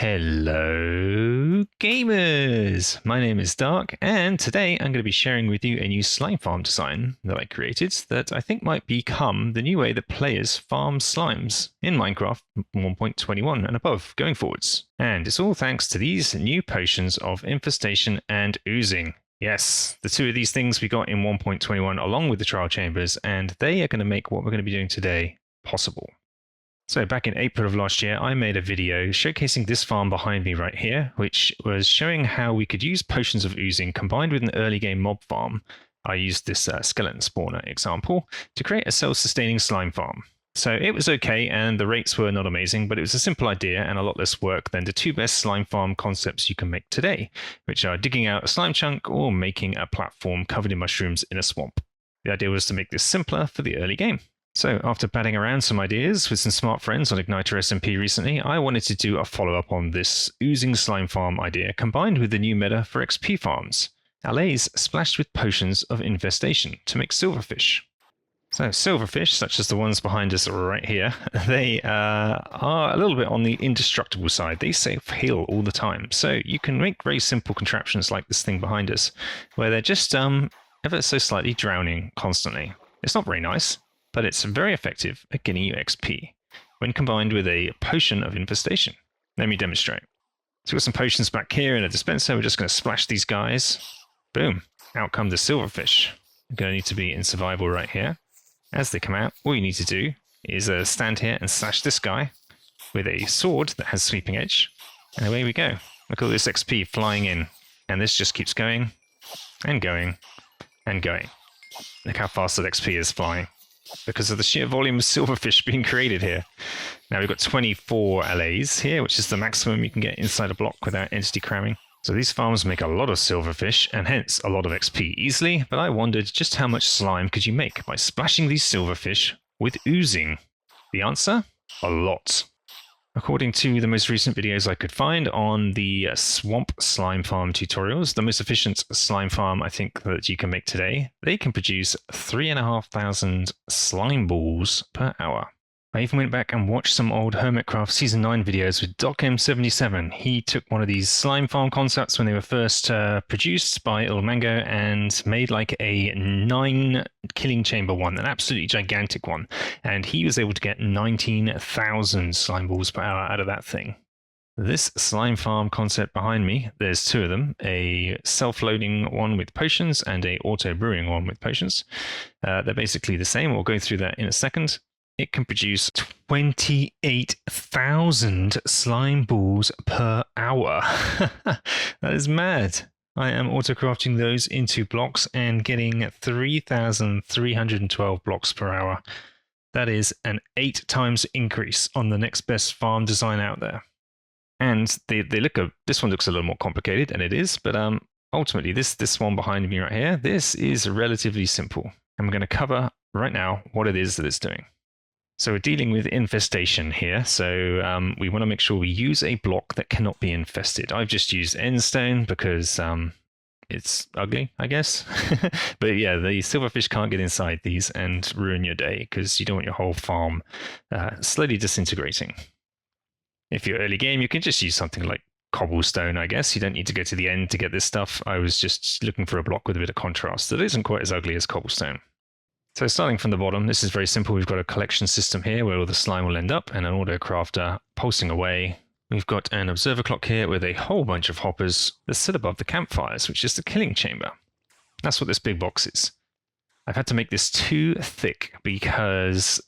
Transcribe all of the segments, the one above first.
Hello, gamers! My name is Dark, and today I'm going to be sharing with you a new slime farm design that I created that I think might become the new way that players farm slimes in Minecraft 1.21 and above going forwards. And it's all thanks to these new potions of Infestation and Oozing. Yes, the two of these things we got in 1.21 along with the trial chambers, and they are going to make what we're going to be doing today possible. So back in April of last year, I made a video showcasing this farm behind me right here, which was showing how we could use potions of oozing combined with an early game mob farm. I used this skeleton spawner example to create a self-sustaining slime farm. So it was okay, and the rates were not amazing, but it was a simple idea and a lot less work than the two best slime farm concepts you can make today, which are digging out a slime chunk or making a platform covered in mushrooms in a swamp. The idea was to make this simpler for the early game. So after batting around some ideas with some smart friends on Igniter SMP recently, I wanted to do a follow-up on this oozing slime farm idea combined with the new meta for XP farms, Allays splashed with potions of infestation to make silverfish. So silverfish, such as the ones behind us right here, they are a little bit on the indestructible side. They self-heal all the time, so you can make very simple contraptions like this thing behind us, where they're just ever so slightly drowning constantly. It's not very nice, but it's very effective at getting you XP when combined with a potion of infestation. Let me demonstrate. So we've got some potions back here in a dispenser. We're just going to splash these guys. Boom. Out come the silverfish. They're going to need to be in survival right here. As they come out, all you need to do is stand here and slash this guy with a sword that has sweeping edge. And away we go. Look at all this XP flying in. And this just keeps going and going and going. Look how fast that XP is flying, because of the sheer volume of silverfish being created here. Now we've got 24 Allays here, which is the maximum you can get inside a block without entity cramming. So these farms make a lot of silverfish, and hence a lot of XP easily, but I wondered just how much slime could you make by splashing these silverfish with oozing? The answer? A lot. According to the most recent videos I could find on the swamp slime farm tutorials, the most efficient slime farm I think that you can make today, they can produce 3,500 slime balls per hour. I even went back and watched some old Hermitcraft Season 9 videos with DocM77. He took one of these slime farm concepts when they were first produced by Il Mango and made like a 9 killing chamber one, an absolutely gigantic one. And he was able to get 19,000 slime balls per hour out of that thing. This slime farm concept behind me, there's two of them, a self-loading one with potions and a auto-brewing one with potions. They're basically the same. We'll go through that in a second. It can produce 28,000 slime balls per hour. That is mad. I am auto-crafting those into blocks and getting 3,312 blocks per hour. That is an 8 times increase on the next best farm design out there. And this one looks a little more complicated, and it is, but ultimately this one behind me right here, this is relatively simple. And we're going to cover right now what it is that it's doing. So we're dealing with infestation here, so we want to make sure we use a block that cannot be infested. I've just used endstone because it's ugly, I guess. But yeah, the silverfish can't get inside these and ruin your day because you don't want your whole farm slowly disintegrating. If you're early game, you can just use something like cobblestone, I guess. You don't need to go to the end to get this stuff. I was just looking for a block with a bit of contrast that isn't quite as ugly as cobblestone. So starting from the bottom, this is very simple. We've got a collection system here where all the slime will end up and an auto crafter pulsing away. We've got an observer clock here with a whole bunch of hoppers that sit above the campfires, which is the killing chamber. That's what this big box is. I've had to make this too thick because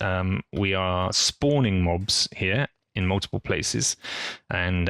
we are spawning mobs here in multiple places, and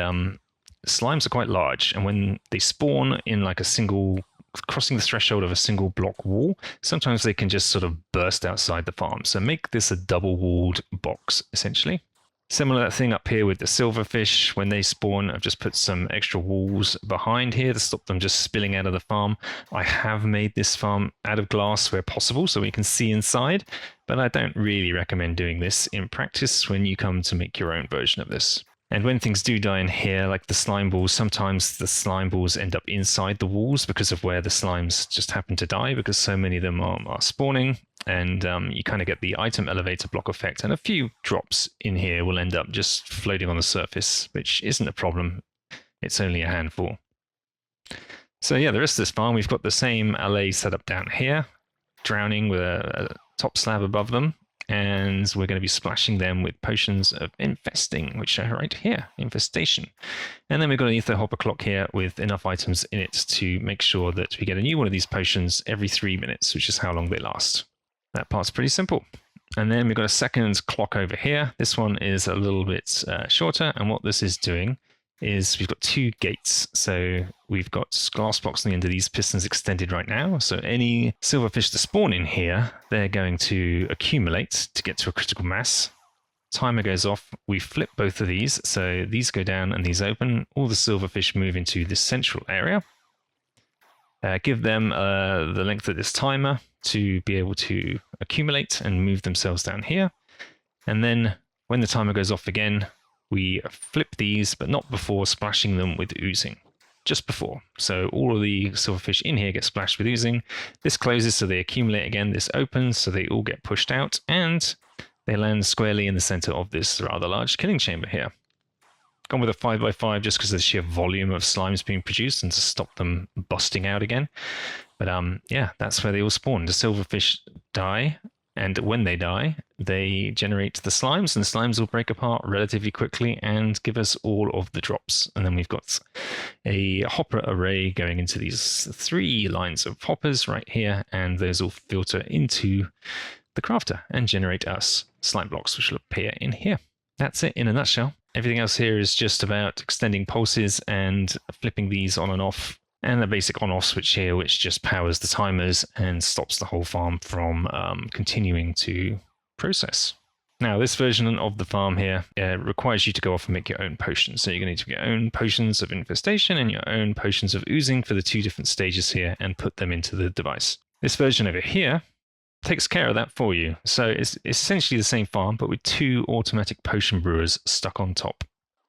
slimes are quite large, and when they spawn in like a single crossing the threshold of a single block wall, sometimes they can just sort of burst outside the farm. So make this a double-walled box, essentially. Similar thing up here with the silverfish. When they spawn, I've just put some extra walls behind here to stop them just spilling out of the farm. I have made this farm out of glass where possible so we can see inside, but I don't really recommend doing this in practice when you come to make your own version of this. And when things do die in here, like the slime balls, sometimes the slime balls end up inside the walls because of where the slimes just happen to die, because so many of them are spawning. And you kind of get the item elevator block effect, and a few drops in here will end up just floating on the surface, which isn't a problem. It's only a handful. So yeah, the rest of this farm, we've got the same Allays set up down here, drowning with a top slab above them, and we're going to be splashing them with potions of infesting, which are right here, infestation. And then we've got an ether hopper clock here with enough items in it to make sure that we get a new one of these potions every 3 minutes, which is how long they last. That part's pretty simple. And then we've got a second clock over here. This one is a little bit shorter, and what this is doing is we've got 2 gates. So we've got glass blocks on the end of these pistons extended right now. So any silverfish that spawn in here, they're going to accumulate to get to a critical mass. Timer goes off. We flip both of these. So these go down and these open. All the silverfish move into this central area. Give them the length of this timer to be able to accumulate and move themselves down here. And then when the timer goes off again, we flip these, but not before splashing them with oozing. Just before. So all of the silverfish in here get splashed with oozing. This closes so they accumulate again. This opens so they all get pushed out, and they land squarely in the center of this rather large killing chamber here. Gone with a 5x5 just because of the sheer volume of slimes being produced and to stop them busting out again. But yeah, that's where they all spawn. The silverfish die, and when they die, they generate the slimes, and the slimes will break apart relatively quickly and give us all of the drops. And then we've got a hopper array going into these 3 lines of hoppers right here, and those will filter into the crafter and generate us slime blocks, which will appear in here. That's it in a nutshell. Everything else here is just about extending pulses and flipping these on and off, and the basic on-off switch here, which just powers the timers and stops the whole farm from continuing to process. Now, this version of the farm here requires you to go off and make your own potions. So you're going to need to get your own potions of infestation and your own potions of oozing for the 2 different stages here and put them into the device. This version over here takes care of that for you. So it's essentially the same farm, but with 2 automatic potion brewers stuck on top.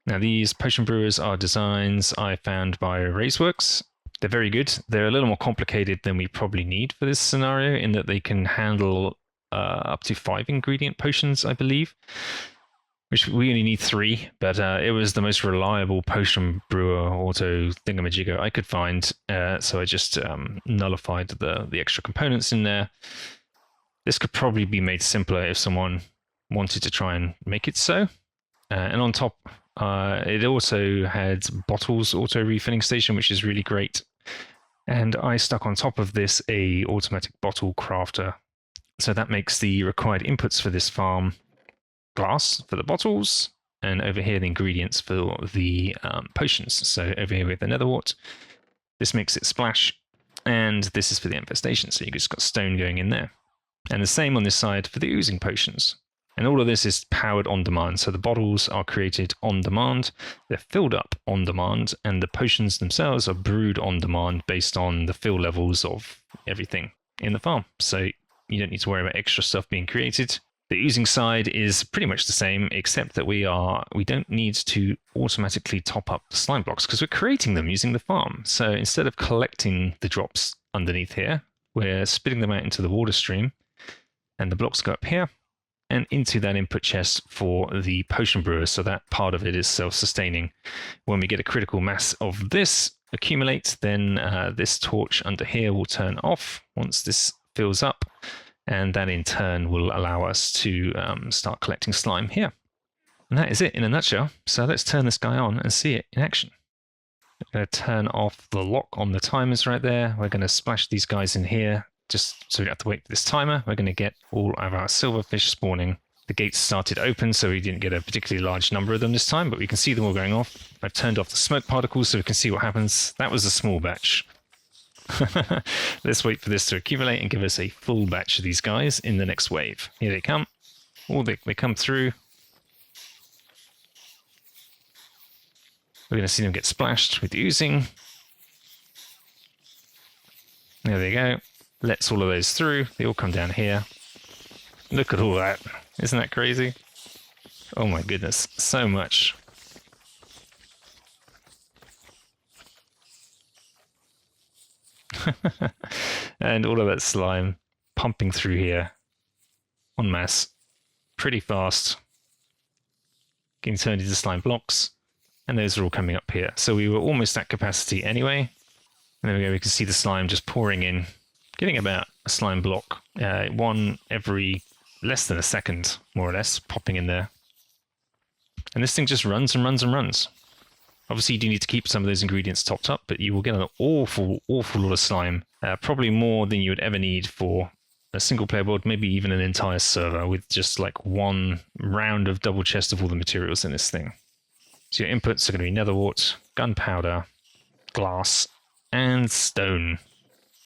Now, these potion brewers are designs I found by Raceworks. They're very good. They're a little more complicated than we probably need for this scenario, in that they can handle up to 5 ingredient potions, I believe, which we only need 3, but it was the most reliable potion brewer auto thingamajigger I could find, so I just nullified the extra components in there. This could probably be made simpler if someone wanted to try and make it so. And on top, it also had bottles auto refilling station, which is really great. And I stuck on top of this a automatic bottle crafter. So that makes the required inputs for this farm glass for the bottles, and over here the ingredients for the potions. So over here with the netherwort, this makes it splash, and this is for the infestation. So you just got stone going in there. And the same on this side for the oozing potions. And all of this is powered on demand. So the bottles are created on demand, they're filled up on demand, and the potions themselves are brewed on demand based on the fill levels of everything in the farm. So you don't need to worry about extra stuff being created. The oozing side is pretty much the same, except that we don't need to automatically top up the slime blocks because we're creating them using the farm. So instead of collecting the drops underneath here, we're spitting them out into the water stream. And the blocks go up here and into that input chest for the potion brewers. So that part of it is self-sustaining. When we get a critical mass of this accumulate, then this torch under here will turn off once this fills up. And that in turn will allow us to start collecting slime here. And that is it in a nutshell. So let's turn this guy on and see it in action. I'm going to turn off the lock on the timers right there. We're going to splash these guys in here, just so we don't have to wait for this timer. We're going to get all of our silverfish spawning. The gates started open, so we didn't get a particularly large number of them this time, but we can see them all going off. I've turned off the smoke particles so we can see what happens. That was a small batch. Let's wait for this to accumulate and give us a full batch of these guys in the next wave. Here they come. Oh, they come through. We're going to see them get splashed with oozing. There they go. Lets all of those through. They all come down here. Look at all that. Isn't that crazy? Oh my goodness. So much. And all of that slime pumping through here. en masse pretty fast, getting turned into slime blocks, and those are all coming up here. So we were almost at capacity anyway. And there we go, we can see the slime just pouring in, getting about a slime block, one every less than a second, more or less, popping in there. And this thing just runs and runs and runs. Obviously, you do need to keep some of those ingredients topped up, but you will get an awful lot of slime, probably more than you would ever need for a single player board, maybe even an entire server with just like one round of double chest of all the materials in this thing. So your inputs are going to be nether wart, gunpowder, glass, and stone.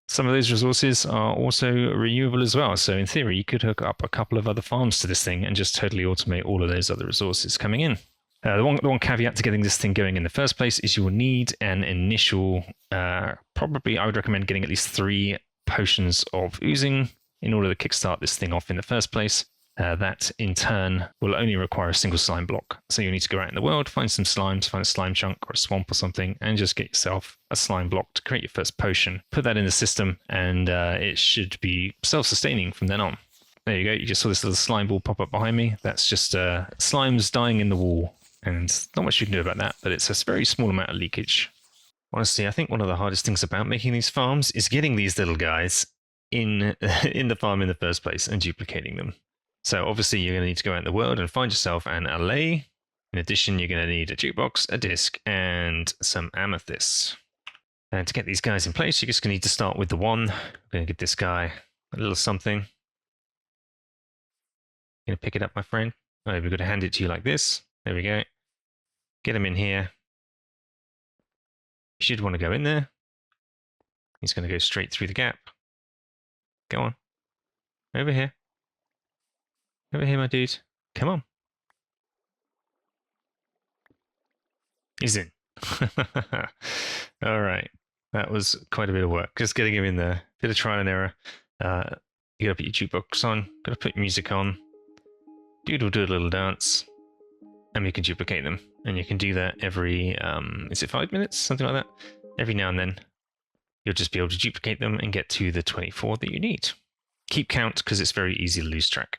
Some of those resources are also renewable as well, so in theory you could hook up a couple of other farms to this thing and just totally automate all of those other resources coming in. The one caveat to getting this thing going in the first place is you will need an initial, probably I would recommend getting at least 3 potions of oozing in order to kickstart this thing off in the first place. That in turn will only require a single slime block. So you'll need to go out in the world, find some slimes, find a slime chunk or a swamp or something, and just get yourself a slime block to create your first potion. Put that in the system, and it should be self-sustaining from then on. There you go, you just saw this little slime ball pop up behind me. That's just slimes dying in the wall. And not much you can do about that, but it's a very small amount of leakage. Honestly, I think one of the hardest things about making these farms is getting these little guys in the farm in the first place and duplicating them. So obviously you're going to need to go out in the world and find yourself an allay. In addition, you're going to need a jukebox, a disc, and some amethysts. And to get these guys in place, you're just going to need to start with the one. I'm going to give this guy a little something. Going to pick it up, my friend. Oh, we've got to hand it to you like this. There we go. Get him in here. You should want to go in there. He's going to go straight through the gap. Go on. Over here. Over here, my dude. Come on. He's in. All right. That was quite a bit of work. Just getting him in there. Bit of trial and error. You gotta put your jukebox on. Gotta put music on. Dude will do a little dance. And we can duplicate them. And you can do that every, is it 5 minutes? Something like that. Every now and then, you'll just be able to duplicate them and get to the 24 that you need. Keep count, because it's very easy to lose track.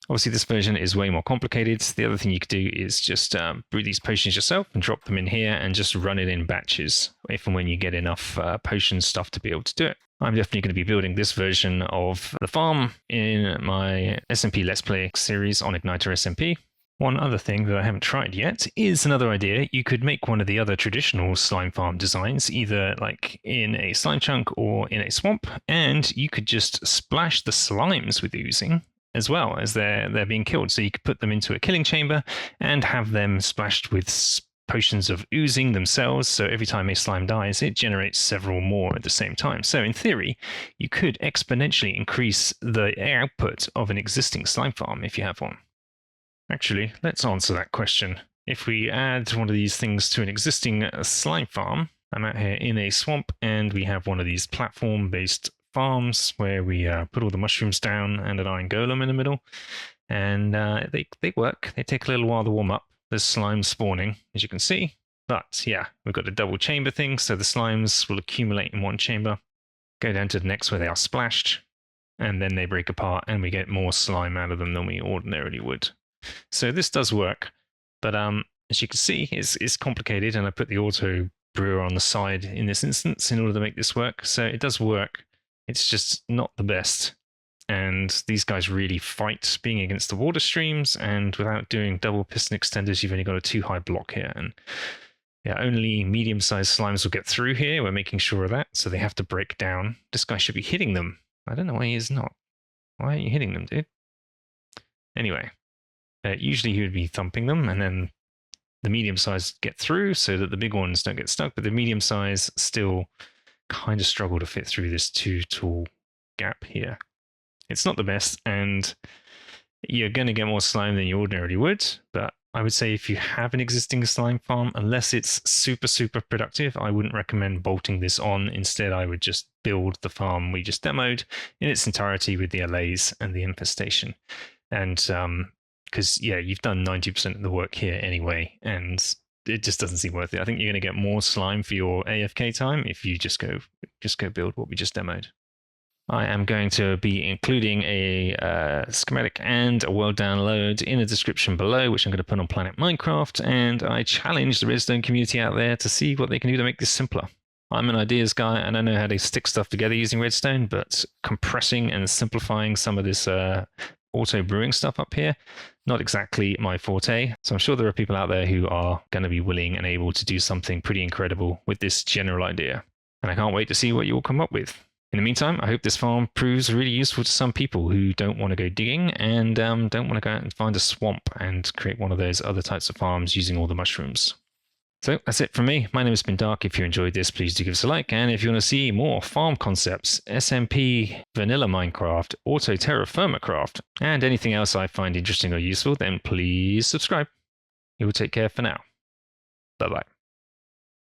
Obviously, this version is way more complicated. The other thing you could do is just brew these potions yourself and drop them in here and just run it in batches, if and when you get enough potion stuff to be able to do it. I'm definitely going to be building this version of the farm in my SMP Let's Play series on Igniter SMP. One other thing that I haven't tried yet is another idea. You could make one of the other traditional slime farm designs, either like in a slime chunk or in a swamp, and you could just splash the slimes with oozing as well as they're being killed. So you could put them into a killing chamber and have them splashed with potions of oozing themselves. So every time a slime dies, it generates several more at the same time. So in theory, you could exponentially increase the output of an existing slime farm if you have one. Actually, let's answer that question. If we add one of these things to an existing slime farm, I'm out here in a swamp and we have one of these platform-based farms where we put all the mushrooms down and an iron golem in the middle. And they work. They take a little while to warm up. There's slime spawning, as you can see. But yeah, we've got a double chamber thing, so the slimes will accumulate in one chamber, go down to the next where they are splashed, and then they break apart and we get more slime out of them than we ordinarily would. So this does work, but as you can see, it's complicated, and I put the auto brewer on the side in this instance in order to make this work. So it does work. It's just not the best. And these guys really fight being against the water streams, and without doing double piston extenders, you've only got a 2-high block here. And yeah, only medium-sized slimes will get through here. We're making sure of that, so they have to break down. This guy should be hitting them. I don't know why he is not. Why aren't you hitting them, dude? Anyway. Usually he would be thumping them, and then the medium-sized get through so that the big ones don't get stuck, but the medium-sized still kind of struggle to fit through this too-tall gap here. It's not the best, and you're going to get more slime than you ordinarily would, but I would say if you have an existing slime farm, unless it's super, super productive, I wouldn't recommend bolting this on. Instead, I would just build the farm we just demoed in its entirety with the Allays and the Infestation. And because yeah, you've done 90% of the work here anyway, and it just doesn't seem worth it. I think you're going to get more slime for your AFK time if you just go build what we just demoed. I am going to be including a schematic and a world download in the description below, which I'm going to put on Planet Minecraft, and I challenge the redstone community out there to see what they can do to make this simpler. I'm an ideas guy and I know how to stick stuff together using redstone, but compressing and simplifying some of this auto brewing stuff up here, not exactly my forte. So I'm sure there are people out there who are going to be willing and able to do something pretty incredible with this general idea. And I can't wait to see what you all come up with. In the meantime, I hope this farm proves really useful to some people who don't want to go digging and don't want to go out and find a swamp and create one of those other types of farms using all the mushrooms. So that's it from me. My name has been Dark. If you enjoyed this, please do give us a like. And if you want to see more farm concepts, SMP, Vanilla Minecraft, Auto Terra Firmacraft, and anything else I find interesting or useful, then please subscribe. You will take care for now. Bye-bye.